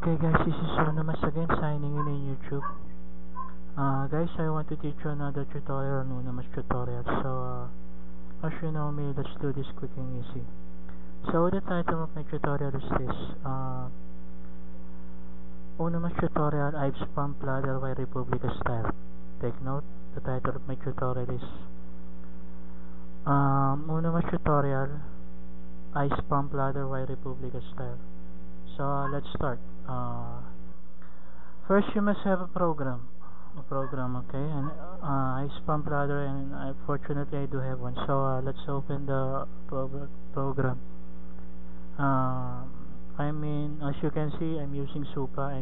Okay guys, this is Unamas again, signing in YouTube. Guys, I want to teach you another tutorial on Unamas tutorial. So, as you know me, let's do this quick and easy. So, the title of my tutorial is this. Unamas tutorial, I've spam Platter Y Republica style. Take note, the title of my tutorial is Unamas tutorial, I spam Platter Y Republica style. So, let's start. First, you must have a program, okay? And I spam Platter, and fortunately I do have one. So let's open the program. As you can see, I'm using Supra.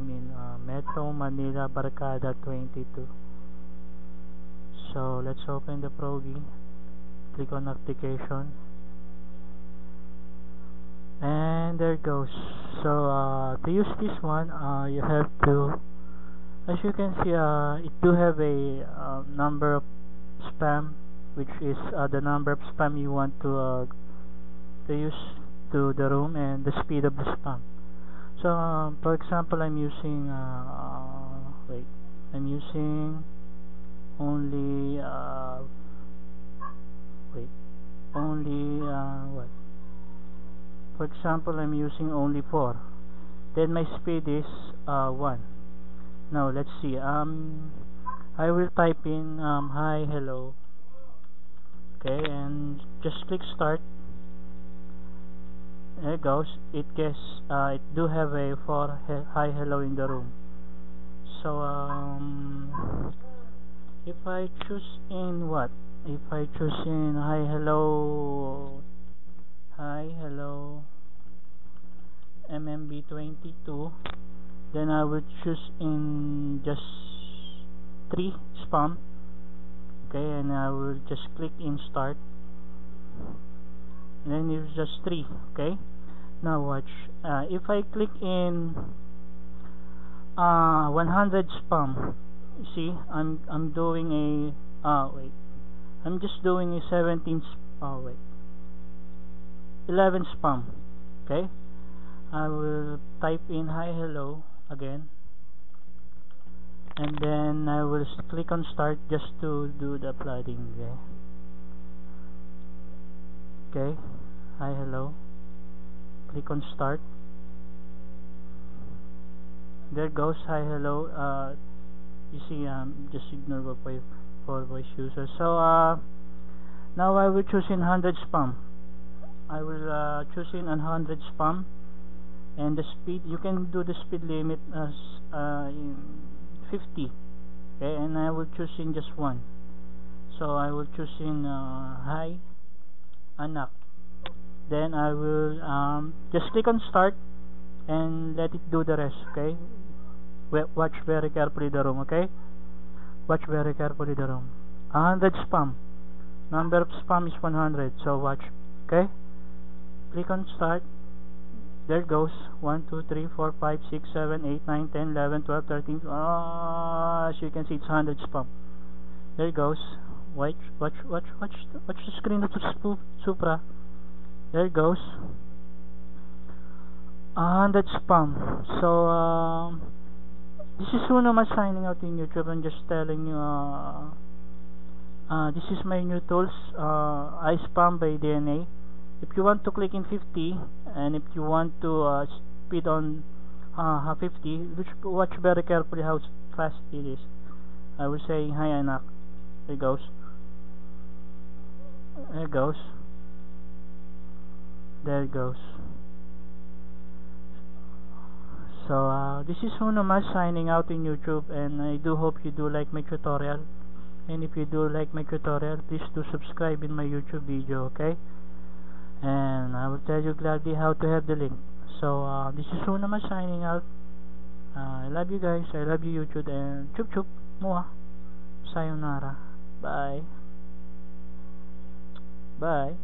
Metro Manila Barcada 22. So let's open the Progi. Click on application. And there it goes. So to use this one, you have to, as you can see, it do have a number of spam, which is the number of spam you want to use to the room, and the speed of the spam. So for example, I'm using only for example, I'm using only 4. Then my speed is 1. Now let's see. I will type in hi, hello. Okay, and just click start. There it goes. It do have a 4 hi, hello in the room. So if I choose in what? If I choose in hi, hello MMB22, then I will choose in just 3 spam. Okay, and I will just click in start, and then it's just 3. Okay, now watch. If I click in 100 spam, see, I'm doing a I'm just doing a 11 spam. Okay, I will type in hi, hello again, and then I will click on start just to do the plotting. Okay, hi, hello, click on start. There goes hi, hello. You see, just ignore for voice users. So now I will choose in 100 spam. I will choose in 100 spam, and the speed, you can do the speed limit as in 50. Okay, and I will choose in just 1. So I will choose in hi, anak. Then I will just click on start and let it do the rest. Okay, watch very carefully the room. Okay, watch very carefully the room. 100 spam. Number of spam is 100. So watch. Okay, click on start. There it goes. 1, 2, 3, 4, 5, 6, 7, 8, 9, 10, 11, 12, 13. As you can see, it's 100 spam. There it goes. Watch the screen of the Supra. There it goes. 100 spam. So this is Unamas signing out in YouTube. I'm just telling you. This is my new tools. I spam by DNA. If you want to click in 50, and if you want to speed on 50, watch very carefully how fast it is. I will say hi, anak. There it goes. There it goes. There it goes. So this is Unamas signing out in YouTube, and I do hope you do like my tutorial. And if you do like my tutorial, please do subscribe in my YouTube video. Okay, and I will tell you gladly how to have the link. So this is Unamas signing out. I love you guys. I love you, YouTube, and chup chup mua. Sayonara. Bye. Bye.